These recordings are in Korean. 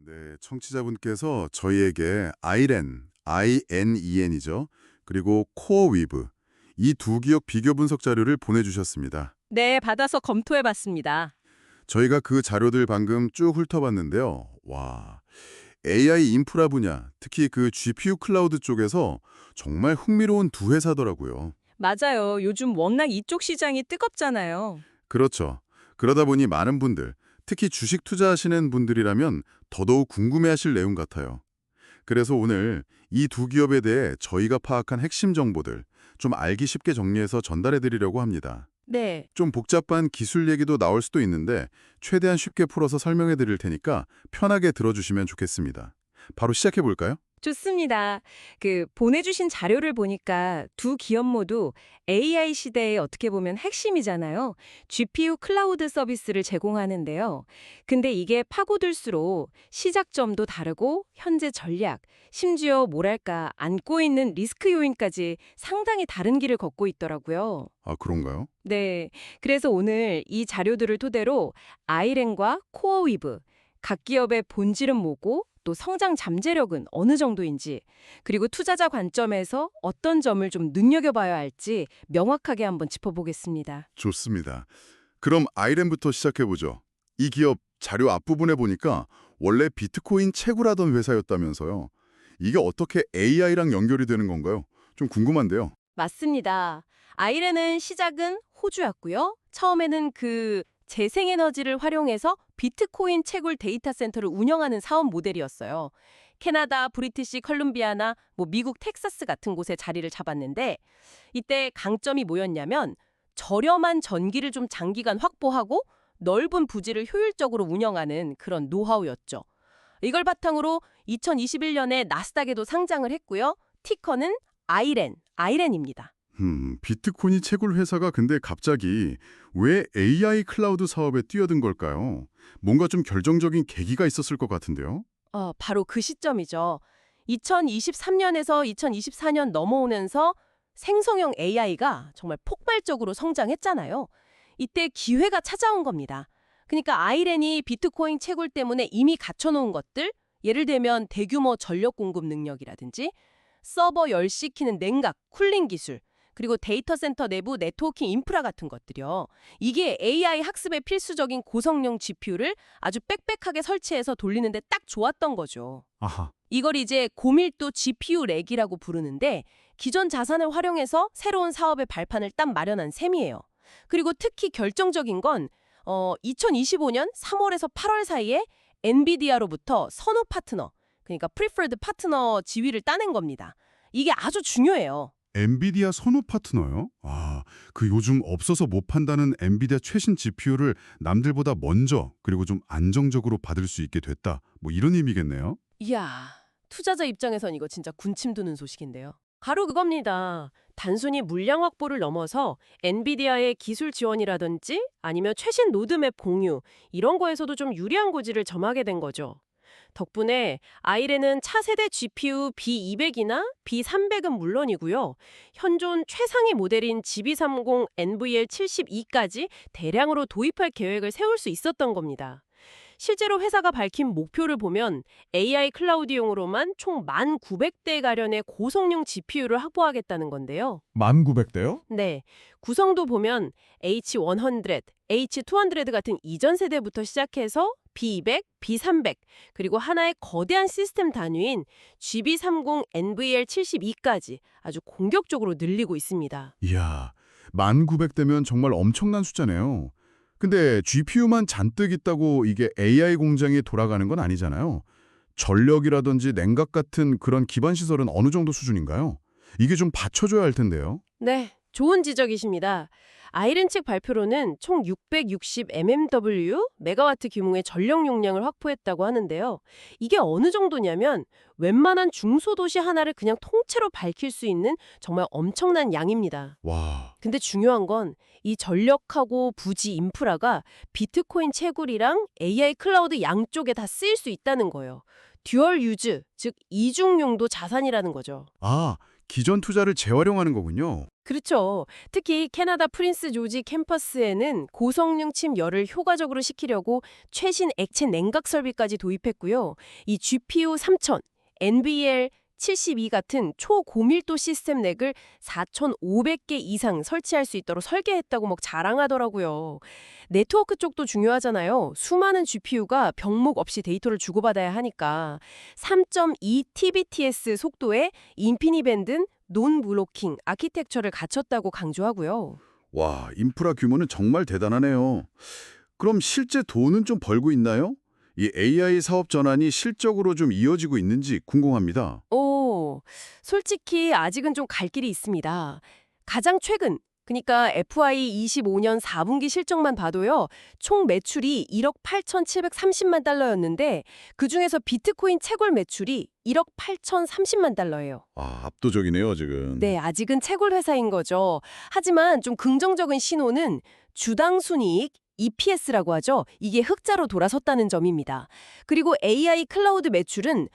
네, 청취자분께서 저희에게 아이렌, INEN이죠. 그리고 코어위브, 이 두 기업 비교 분석 자료를 보내주셨습니다. 네, 받아서 검토해봤습니다. 저희가 그 자료들 방금 쭉 훑어봤는데요. 와, AI 인프라 분야, 특히 그 GPU 클라우드 쪽에서 정말 흥미로운 두 회사더라고요. 맞아요. 요즘 워낙 이쪽 시장이 뜨겁잖아요. 그렇죠. 그러다 보니 많은 분들, 특히 주식 투자하시는 분들이라면 더더욱 궁금해하실 내용 같아요. 그래서 오늘 이 두 기업에 대해 저희가 파악한 핵심 정보들 좀 알기 쉽게 정리해서 전달해 드리려고 합니다. 네, 좀 복잡한 기술 얘기도 나올 수도 있는데 최대한 쉽게 풀어서 설명해 드릴 테니까 편하게 들어주시면 좋겠습니다. 바로 시작해 볼까요? 좋습니다. 보내주신 자료를 보니까 두 기업 모두 AI 시대의 어떻게 보면 핵심이잖아요. GPU 클라우드 서비스를 제공하는데요. 근데 이게 파고들수록 시작점도 다르고 현재 전략, 심지어 뭐랄까 안고 있는 리스크 요인까지 상당히 다른 길을 걷고 있더라고요. 아, 그런가요? 네. 그래서 오늘 이 자료들을 토대로 아이렌과 코어위브, 각 기업의 본질은 뭐고 또 성장 잠재력은 어느 정도인지, 그리고 투자자 관점에서 어떤 점을 좀 눈여겨봐야 할지 명확하게 한번 짚어보겠습니다. 좋습니다. 그럼 아이렌부터 시작해 보죠. 이 기업 자료 앞부분에 보니까 원래 비트코인 채굴하던 회사였다면서요. 이게 어떻게 AI랑 연결이 되는 건가요? 좀 궁금한데요. 맞습니다. 아이렌은 시작은 호주였고요. 처음에는 재생에너지를 활용해서 비트코인 채굴 데이터 센터를 운영하는 사업 모델이었어요. 캐나다, 브리티시 컬룸비아나 미국 텍사스 같은 곳에 자리를 잡았는데 이때 강점이 뭐였냐면 저렴한 전기를 좀 장기간 확보하고 넓은 부지를 효율적으로 운영하는 그런 노하우였죠. 이걸 바탕으로 2021년에 나스닥에도 상장을 했고요. 티커는 아이렌입니다. 비트코인이 채굴 회사가 근데 갑자기 왜 AI 클라우드 사업에 뛰어든 걸까요? 뭔가 좀 결정적인 계기가 있었을 것 같은데요. 바로 그 시점이죠. 2023년에서 2024년 넘어오면서 생성형 AI가 정말 폭발적으로 성장했잖아요. 이때 기회가 찾아온 겁니다. 그러니까 아이렌이 비트코인 채굴 때문에 이미 갖춰놓은 것들, 예를 들면 대규모 전력 공급 능력이라든지 서버 열시키는 냉각, 쿨링 기술, 그리고 데이터 센터 내부 네트워킹 인프라 같은 것들이요. 이게 AI 학습에 필수적인 고성능 GPU를 아주 빽빽하게 설치해서 돌리는데 딱 좋았던 거죠. 아하. 이걸 이제 고밀도 GPU 렉이라고 부르는데 기존 자산을 활용해서 새로운 사업의 발판을 딱 마련한 셈이에요. 그리고 특히 결정적인 건 2025년 3월에서 8월 사이에 엔비디아로부터 선호 파트너, 그러니까 preferred 파트너 지위를 따낸 겁니다. 이게 아주 중요해요. 엔비디아 선호 파트너요? 아, 그 요즘 없어서 못 판다는 엔비디아 최신 GPU를 남들보다 먼저 그리고 좀 안정적으로 받을 수 있게 됐다. 뭐 이런 의미겠네요. 이야, 투자자 입장에선 이거 진짜 군침 도는 소식인데요. 바로 그겁니다. 단순히 물량 확보를 넘어서 엔비디아의 기술 지원이라든지 아니면 최신 로드맵 공유 이런 거에서도 좀 유리한 고지를 점하게 된 거죠. 덕분에 아이렌은 차세대 GPU B200이나 B300은 물론이고요. 현존 최상위 모델인 GB30 NVL72까지 대량으로 도입할 계획을 세울 수 있었던 겁니다. 실제로 회사가 밝힌 목표를 보면 AI 클라우드용으로만 총 1,900대 가량의 고성능 GPU를 확보하겠다는 건데요. 1900대요? 네, 구성도 보면 H100, H200 같은 이전 세대부터 시작해서 B200, B300, 그리고 하나의 거대한 시스템 단위인 GB30 NVL72까지 아주 공격적으로 늘리고 있습니다. 이야, 1900대면 정말 엄청난 숫자네요. 근데 GPU만 잔뜩 있다고 이게 AI 공장이 돌아가는 건 아니잖아요. 전력이라든지 냉각 같은 그런 기반 시설은 어느 정도 수준인가요? 이게 좀 받쳐줘야 할 텐데요. 네, 좋은 지적이십니다. 아이렌 측 발표로는 총 660 메가와트 규모의 전력 용량을 확보했다고 하는데요. 이게 어느 정도냐면 웬만한 중소도시 하나를 그냥 통째로 밝힐 수 있는 정말 엄청난 양입니다. 와, 근데 중요한 건 이 전력하고 부지 인프라가 비트코인 채굴이랑 AI 클라우드 양쪽에 다 쓰일 수 있다는 거예요. 듀얼 유즈, 즉 이중 용도 자산이라는 거죠. 아, 기존 투자를 재활용하는 거군요. 그렇죠. 특히 캐나다 프린스 조지 캠퍼스에는 고성능 침 열을 효과적으로 식히려고 최신 액체 냉각 설비까지 도입했고요. 이 GPU 3000, NVL 72 같은 초고밀도 시스템 넥을 4,500개 이상 설치할 수 있도록 설계했다고 막 자랑하더라고요. 네트워크 쪽도 중요하잖아요. 수많은 GPU가 병목 없이 데이터를 주고받아야 하니까 3.2 TBTS 속도의 인피니밴드 논 블로킹 아키텍처를 갖췄다고 강조하고요. 와, 인프라 규모는 정말 대단하네요. 그럼 실제 돈은 좀 벌고 있나요? 이 AI 사업 전환이 실적으로 좀 이어지고 있는지 궁금합니다. 솔직히 아직은 좀 갈 길이 있습니다. 가장 최근, 그러니까 FY 25년 4분기 실적만 봐도요, 총 매출이 1억 8,730만 달러였는데, 그중에서 비트코인 채굴 매출이 1억 8,030만 달러예요. 아, 압도적이네요, 지금. 네, 아직은 채굴 회사인 거죠. 하지만 좀 긍정적인 신호는 주당 순이익, EPS라고 하죠. 이게 흑자로 돌아섰다는 점입니다. 그리고 AI 클라우드 매출은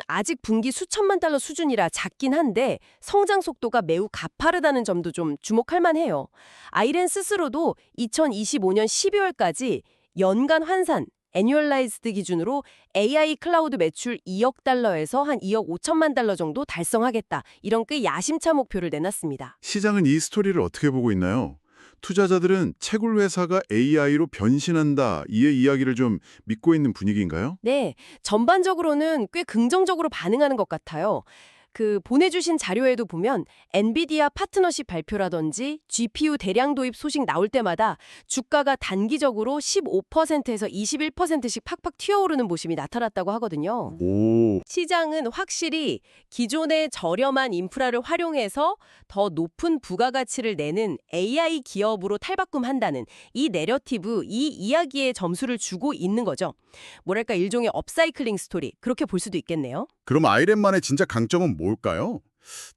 아직 분기 수천만 달러 수준이라 작긴 한데 성장 속도가 매우 가파르다는 점도 좀 주목할 만해요. 아이렌 스스로도 2025년 12월까지 연간 환산 애뉴얼라이즈드 기준으로 AI 클라우드 매출 2억 달러에서 한 2억 5천만 달러 정도 달성하겠다. 이런 꽤 야심차 목표를 내놨습니다. 시장은 이 스토리를 어떻게 보고 있나요? 투자자들은 채굴 회사가 AI로 변신한다, 이 이야기를 좀 믿고 있는 분위기인가요? 네, 전반적으로는 꽤 긍정적으로 반응하는 것 같아요. 보내주신 자료에도 보면 엔비디아 파트너십 발표라든지 GPU 대량 도입 소식 나올 때마다 주가가 단기적으로 15%에서 21%씩 팍팍 튀어오르는 모습이 나타났다고 하거든요. 오, 시장은 확실히 기존의 저렴한 인프라를 활용해서 더 높은 부가가치를 내는 AI 기업으로 탈바꿈한다는 이 내러티브, 이 이야기에 점수를 주고 있는 거죠. 뭐랄까 일종의 업사이클링 스토리, 그렇게 볼 수도 있겠네요. 그럼 아이랜만의 진짜 강점은 뭘까요?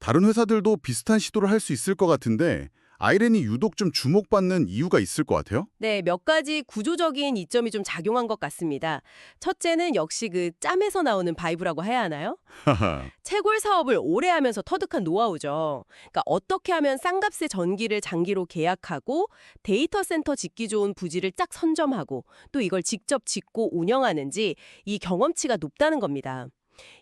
다른 회사들도 비슷한 시도를 할 수 있을 것 같은데 아이랜이 유독 좀 주목받는 이유가 있을 것 같아요? 네, 몇 가지 구조적인 이점이 좀 작용한 것 같습니다. 첫째는 역시 짬에서 나오는 바이브라고 해야 하나요? 하하. 채굴 사업을 오래 하면서 터득한 노하우죠. 그러니까 어떻게 하면 싼값의 전기를 장기로 계약하고 데이터 센터 짓기 좋은 부지를 짝 선점하고 또 이걸 직접 짓고 운영하는지 이 경험치가 높다는 겁니다.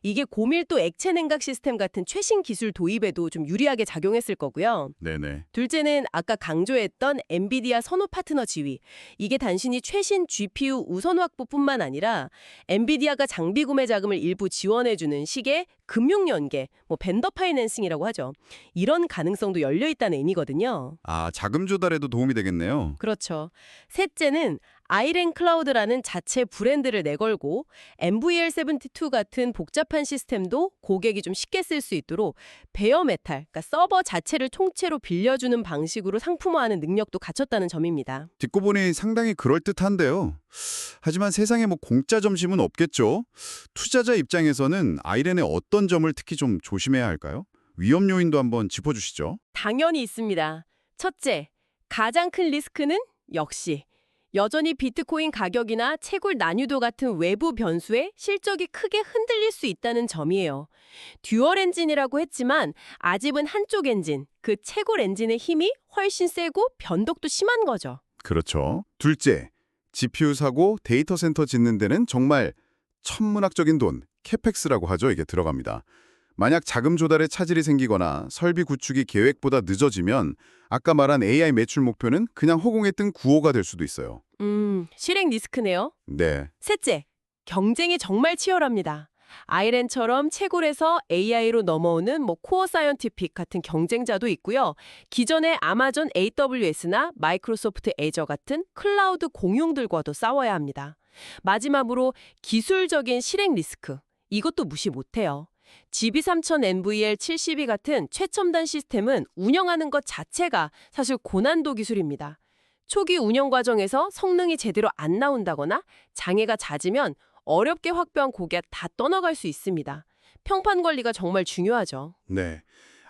이게 고밀도 액체 냉각 시스템 같은 최신 기술 도입에도 좀 유리하게 작용했을 거고요. 네네. 둘째는 아까 강조했던 엔비디아 선호 파트너 지위. 이게 단순히 최신 GPU 우선 확보뿐만 아니라 엔비디아가 장비 구매 자금을 일부 지원해주는 식의 금융 연계, 벤더 파이낸싱이라고 하죠. 이런 가능성도 열려 있다는 의미거든요. 아, 자금 조달에도 도움이 되겠네요. 그렇죠. 셋째는 아이렌 클라우드라는 자체 브랜드를 내걸고 NVL72 같은 복잡한 시스템도 고객이 좀 쉽게 쓸 수 있도록 베어메탈, 그러니까 서버 자체를 통째로 빌려주는 방식으로 상품화하는 능력도 갖췄다는 점입니다. 듣고 보니 상당히 그럴듯한데요. 하지만 세상에 공짜 점심은 없겠죠. 투자자 입장에서는 아이랜의 어떤 점을 특히 좀 조심해야 할까요? 위험 요인도 한번 짚어주시죠. 당연히 있습니다. 첫째, 가장 큰 리스크는 역시 여전히 비트코인 가격이나 채굴 난이도 같은 외부 변수에 실적이 크게 흔들릴 수 있다는 점이에요. 듀얼 엔진이라고 했지만 아직은 한쪽 엔진, 채굴 엔진의 힘이 훨씬 세고 변덕도 심한 거죠. 그렇죠. 둘째, GPU 사고 데이터 센터 짓는 데는 정말 천문학적인 돈, 캐펙스라고 하죠. 이게 들어갑니다. 만약 자금 조달에 차질이 생기거나 설비 구축이 계획보다 늦어지면 아까 말한 AI 매출 목표는 그냥 허공에 뜬 구호가 될 수도 있어요. 실행 리스크네요. 네. 셋째, 경쟁이 정말 치열합니다. 아이랜처럼 채굴에서 AI로 넘어오는 코어 사이언티픽 같은 경쟁자도 있고요. 기존의 아마존 AWS나 마이크로소프트 애저 같은 클라우드 공용들과도 싸워야 합니다. 마지막으로 기술적인 실행 리스크. 이것도 무시 못해요. GB3000 NVL72 같은 최첨단 시스템은 운영하는 것 자체가 사실 고난도 기술입니다. 초기 운영 과정에서 성능이 제대로 안 나온다거나 장애가 잦으면 어렵게 확보한 고객 다 떠나갈 수 있습니다. 평판 관리가 정말 중요하죠. 네.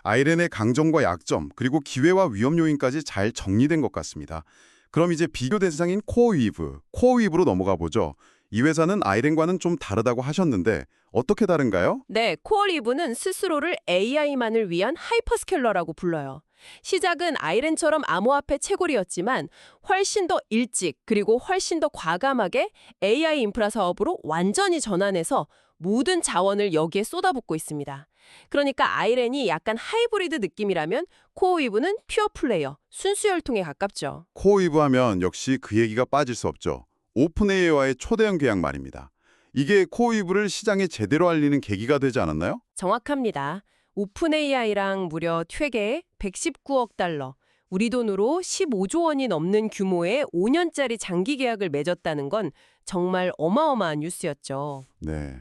아이랜의 강점과 약점, 그리고 기회와 위험 요인까지 잘 정리된 것 같습니다. 그럼 이제 비교 대상인 코어 위브로 넘어가 보죠. 이 회사는 아이렌과는 좀 다르다고 하셨는데 어떻게 다른가요? 네, 코어리브는 스스로를 AI만을 위한 하이퍼스케일러라고 불러요. 시작은 아이렌처럼 암호화폐 채굴이었지만 훨씬 더 일찍 그리고 훨씬 더 과감하게 AI 인프라 사업으로 완전히 전환해서 모든 자원을 여기에 쏟아붓고 있습니다. 그러니까 아이렌이 약간 하이브리드 느낌이라면 코어위브는 퓨어 플레이어, 순수 혈통에 가깝죠. 코어위브 하면 역시 그 얘기가 빠질 수 없죠. 오픈 AI와의 초대형 계약 말입니다. 이게 코어위브를 시장에 제대로 알리는 계기가 되지 않았나요? 정확합니다. 오픈 AI랑 무려 퇴계 119억 달러, 우리 돈으로 15조 원이 넘는 규모의 5년짜리 장기 계약을 맺었다는 건 정말 어마어마한 뉴스였죠. 네.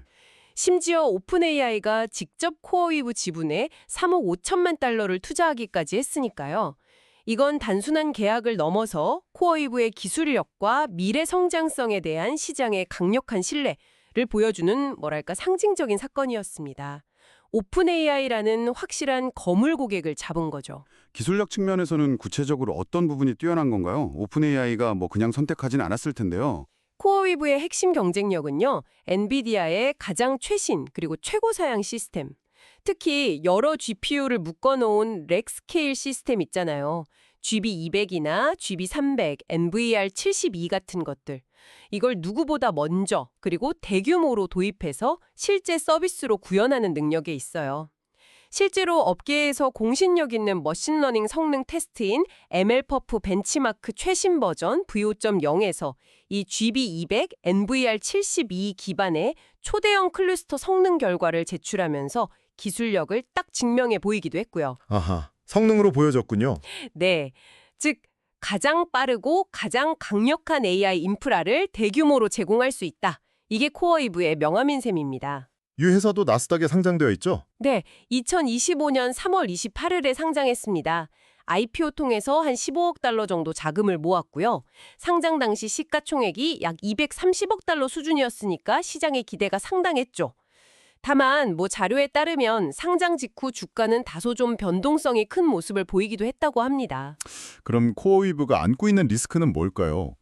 심지어 오픈 AI가 직접 코어위브 지분에 3억 5천만 달러를 투자하기까지 했으니까요. 이건 단순한 계약을 넘어서 코어위브의 기술력과 미래 성장성에 대한 시장의 강력한 신뢰를 보여주는 뭐랄까 상징적인 사건이었습니다. 오픈 AI라는 확실한 거물 고객을 잡은 거죠. 기술력 측면에서는 구체적으로 어떤 부분이 뛰어난 건가요? 오픈 AI가 그냥 선택하진 않았을 텐데요. 코어위브의 핵심 경쟁력은요, 엔비디아의 가장 최신 그리고 최고 사양 시스템. 특히 여러 GPU를 묶어놓은 렉스케일 시스템 있잖아요. GB200이나 GB300, NVR72 같은 것들. 이걸 누구보다 먼저 그리고 대규모로 도입해서 실제 서비스로 구현하는 능력에 있어요. 실제로 업계에서 공신력 있는 머신러닝 성능 테스트인 MLPerf 벤치마크 최신 버전 V5.0에서 이 GB200, NVR72 기반의 초대형 클러스터 성능 결과를 제출하면서 기술력을 딱 증명해 보이기도 했고요. 아하, 성능으로 보여줬군요. 네, 즉 가장 빠르고 가장 강력한 AI 인프라를 대규모로 제공할 수 있다. 이게 코어위브의 명함인 셈입니다. 이 회사도 나스닥에 상장되어 있죠? 네, 2025년 3월 28일에 상장했습니다. IPO 통해서 한 15억 달러 정도 자금을 모았고요. 상장 당시 시가총액이 약 230억 달러 수준이었으니까 시장의 기대가 상당했죠. 다만 자료에 따르면 상장 직후 주가는 다소 좀 변동성이 큰 모습을 보이기도 했다고 합니다. 그럼 코어위브가 안고 있는 리스크는 뭘까요?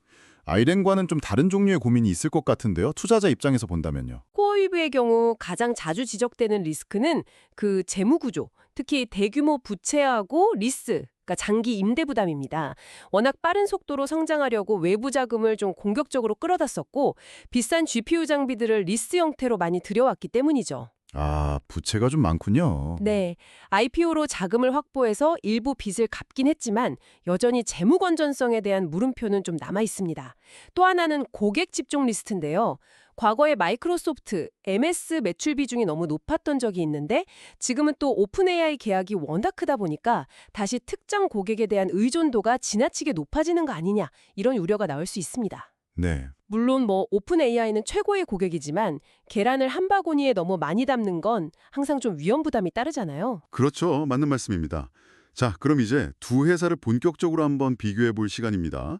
아이렌과는 좀 다른 종류의 고민이 있을 것 같은데요. 투자자 입장에서 본다면요. 코어위브의 경우 가장 자주 지적되는 리스크는 그 재무 구조, 특히 대규모 부채하고 리스, 그러니까 장기 임대 부담입니다. 워낙 빠른 속도로 성장하려고 외부 자금을 좀 공격적으로 끌어다 썼고 비싼 GPU 장비들을 리스 형태로 많이 들여왔기 때문이죠. 아, 부채가 좀 많군요. 네, IPO로 자금을 확보해서 일부 빚을 갚긴 했지만 여전히 재무 건전성에 대한 물음표는 좀 남아 있습니다. 또 하나는 고객 집중 리스트인데요. 과거에 마이크로소프트, MS 매출 비중이 너무 높았던 적이 있는데 지금은 또 오픈 AI 계약이 워낙 크다 보니까 다시 특정 고객에 대한 의존도가 지나치게 높아지는 거 아니냐 이런 우려가 나올 수 있습니다. 네. 물론 오픈 AI는 최고의 고객이지만 계란을 한 바구니에 너무 많이 담는 건 항상 좀 위험 부담이 따르잖아요. 그렇죠. 맞는 말씀입니다. 자, 그럼 이제 두 회사를 본격적으로 한번 비교해 볼 시간입니다.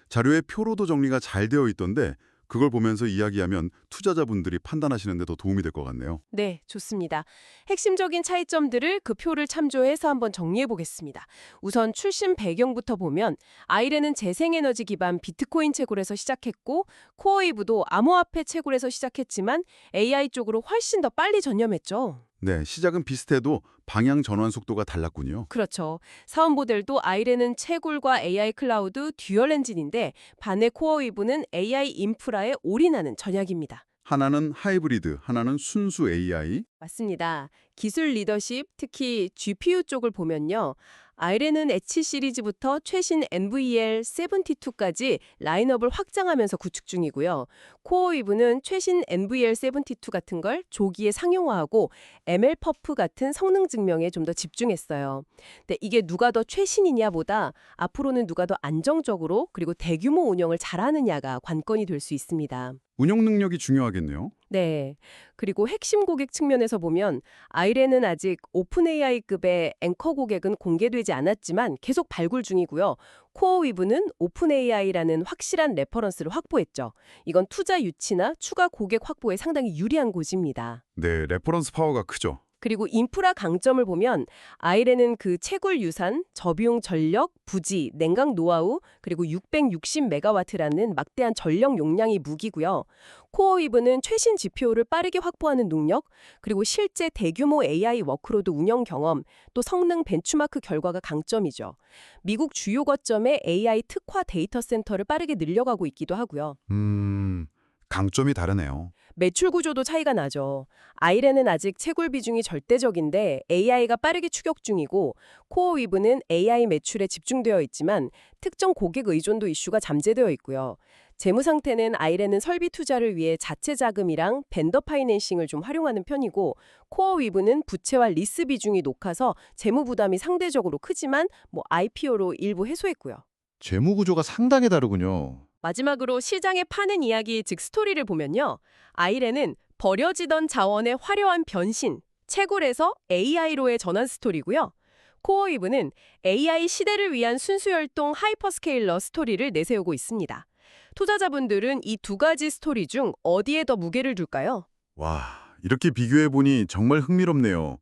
자료에 표로도 정리가 잘 되어 있던데 그걸 보면서 이야기하면 투자자분들이 판단하시는 데 더 도움이 될 것 같네요. 네, 좋습니다. 핵심적인 차이점들을 그 표를 참조해서 한번 정리해 보겠습니다. 우선 출신 배경부터 보면 아이렌은 재생에너지 기반 비트코인 채굴에서 시작했고 코어위브도 암호화폐 채굴에서 시작했지만 AI 쪽으로 훨씬 더 빨리 전념했죠. 네, 시작은 비슷해도 방향 전환 속도가 달랐군요. 그렇죠. 사업 모델도 아이렌은 채굴과 AI 클라우드 듀얼 엔진인데 반대 코어위브는 AI 인프라에 올인하는 전략입니다. 하나는 하이브리드, 하나는 순수 AI. 맞습니다. 기술 리더십, 특히 GPU 쪽을 보면요. 아이렌은 H 시리즈부터 최신 NVL72까지 라인업을 확장하면서 구축 중이고요. 코어위브는 최신 NVL72 같은 걸 조기에 상용화하고 MLPerf 같은 성능 증명에 좀 더 집중했어요. 근데 이게 누가 더 최신이냐 보다 앞으로는 누가 더 안정적으로 그리고 대규모 운영을 잘하느냐가 관건이 될 수 있습니다. 운영 능력이 중요하겠네요. 네. 그리고 핵심 고객 측면에서 보면 아이렌은 아직 오픈 AI급의 앵커 고객은 공개되지 않았지만 계속 발굴 중이고요. 코어위브는 오픈 AI라는 확실한 레퍼런스를 확보했죠. 이건 투자 유치나 추가 고객 확보에 상당히 유리한 고지입니다. 네, 레퍼런스 파워가 크죠. 그리고 인프라 강점을 보면 아이렌은 그 채굴 유산, 저비용 전력, 부지, 냉각 노하우, 그리고 660메가와트라는 막대한 전력 용량이 무기고요. 코어위브는 최신 GPU를 빠르게 확보하는 능력, 그리고 실제 대규모 AI 워크로드 운영 경험, 또 성능 벤치마크 결과가 강점이죠. 미국 주요 거점의 AI 특화 데이터 센터를 빠르게 늘려가고 있기도 하고요. 강점이 다르네요. 매출 구조도 차이가 나죠. 아이렌은 아직 채굴 비중이 절대적인데 AI가 빠르게 추격 중이고 코어위브는 AI 매출에 집중되어 있지만 특정 고객 의존도 이슈가 잠재되어 있고요. 재무 상태는 아이렌은 설비 투자를 위해 자체 자금이랑 벤더 파이낸싱을 좀 활용하는 편이고 코어위브는 부채와 리스 비중이 높아서 재무 부담이 상대적으로 크지만 IPO로 일부 해소했고요. 재무 구조가 상당히 다르군요. 마지막으로 시장에 파는 이야기, 즉 스토리를 보면요. 아이렌은 버려지던 자원의 화려한 변신, 채굴에서 AI로의 전환 스토리고요. 코어위브는 AI 시대를 위한 순수혈동 하이퍼스케일러 스토리를 내세우고 있습니다. 투자자분들은 이 두 가지 스토리 중 어디에 더 무게를 둘까요? 와, 이렇게 비교해보니 정말 흥미롭네요.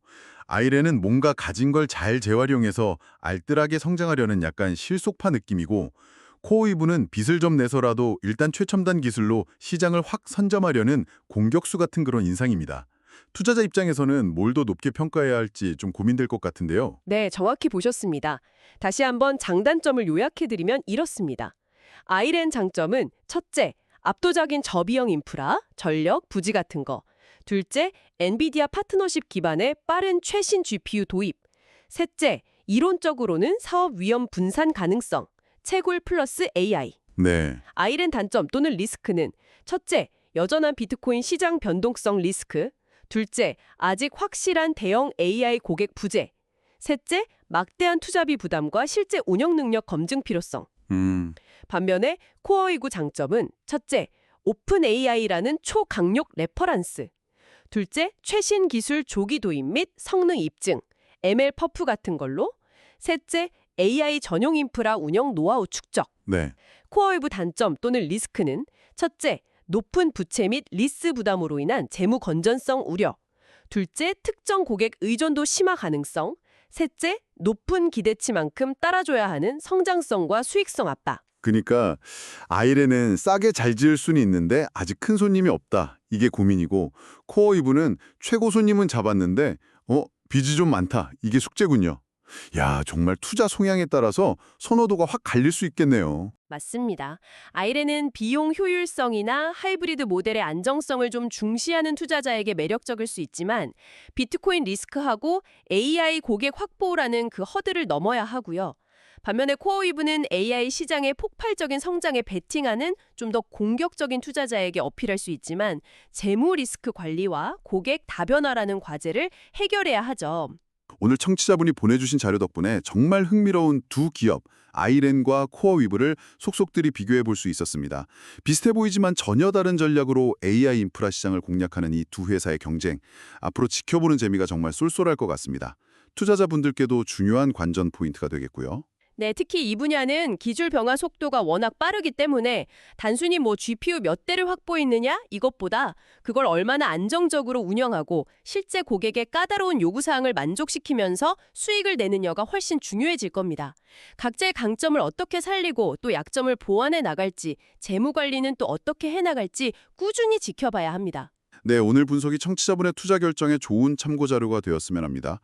아이렌은 뭔가 가진 걸 잘 재활용해서 알뜰하게 성장하려는 약간 실속파 느낌이고 코어위브는 빚을 좀 내서라도 일단 최첨단 기술로 시장을 확 선점하려는 공격수 같은 그런 인상입니다. 투자자 입장에서는 뭘 더 높게 평가해야 할지 좀 고민될 것 같은데요. 네, 정확히 보셨습니다. 다시 한번 장단점을 요약해드리면 이렇습니다. 아이렌 장점은 첫째, 압도적인 저비용 인프라, 전력, 부지 같은 거. 둘째, 엔비디아 파트너십 기반의 빠른 최신 GPU 도입. 셋째, 이론적으로는 사업 위험 분산 가능성. 채굴 플러스 AI. 네, 아이렌 단점 또는 리스크는 첫째, 여전한 비트코인 시장 변동성 리스크. 둘째, 아직 확실한 대형 AI 고객 부재. 셋째, 막대한 투자비 부담과 실제 운영 능력 검증 필요성. 반면에 코어위브 장점은 첫째, 오픈 AI라는 초강력 레퍼런스. 둘째, 최신 기술 조기 도입 및 성능 입증, ML 퍼프 같은 걸로. 셋째, AI 전용 인프라 운영 노하우 축적. 네. 코어위브 단점 또는 리스크는 첫째, 높은 부채 및 리스 부담으로 인한 재무 건전성 우려. 둘째, 특정 고객 의존도 심화 가능성. 셋째, 높은 기대치만큼 따라줘야 하는 성장성과 수익성 압박. 그러니까 아이렌은 싸게 잘 지을 수는 있는데 아직 큰 손님이 없다. 이게 고민이고 코어위브는 최고 손님은 잡았는데 빚이 좀 많다. 이게 숙제군요. 야, 정말 투자 성향에 따라서 선호도가 확 갈릴 수 있겠네요. 맞습니다. 아이렌은 비용 효율성이나 하이브리드 모델의 안정성을 좀 중시하는 투자자에게 매력적일 수 있지만 비트코인 리스크하고 AI 고객 확보라는 그 허들을 넘어야 하고요. 반면에 코어위브는 AI 시장의 폭발적인 성장에 베팅하는 좀 더 공격적인 투자자에게 어필할 수 있지만 재무 리스크 관리와 고객 다변화라는 과제를 해결해야 하죠. 오늘 청취자분이 보내주신 자료 덕분에 정말 흥미로운 두 기업, 아이렌과 코어위브를 속속들이 비교해 볼 수 있었습니다. 비슷해 보이지만 전혀 다른 전략으로 AI 인프라 시장을 공략하는 이 두 회사의 경쟁, 앞으로 지켜보는 재미가 정말 쏠쏠할 것 같습니다. 투자자분들께도 중요한 관전 포인트가 되겠고요. 네, 특히 이 분야는 기술 변화 속도가 워낙 빠르기 때문에 단순히 GPU 몇 대를 확보했느냐 이것보다 그걸 얼마나 안정적으로 운영하고 실제 고객의 까다로운 요구사항을 만족시키면서 수익을 내느냐가 훨씬 중요해질 겁니다. 각자의 강점을 어떻게 살리고 또 약점을 보완해 나갈지, 재무 관리는 또 어떻게 해나갈지 꾸준히 지켜봐야 합니다. 네, 오늘 분석이 청취자분의 투자 결정에 좋은 참고 자료가 되었으면 합니다.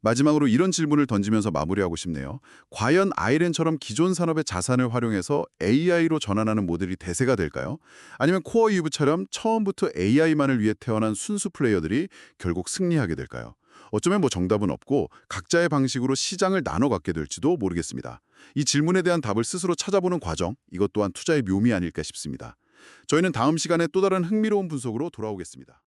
마지막으로 이런 질문을 던지면서 마무리하고 싶네요. 과연 아이렌처럼 기존 산업의 자산을 활용해서 AI로 전환하는 모델이 대세가 될까요? 아니면 코어위브처럼 처음부터 AI만을 위해 태어난 순수 플레이어들이 결국 승리하게 될까요? 어쩌면 정답은 없고 각자의 방식으로 시장을 나눠 갖게 될지도 모르겠습니다. 이 질문에 대한 답을 스스로 찾아보는 과정, 이것 또한 투자의 묘미 아닐까 싶습니다. 저희는 다음 시간에 또 다른 흥미로운 분석으로 돌아오겠습니다.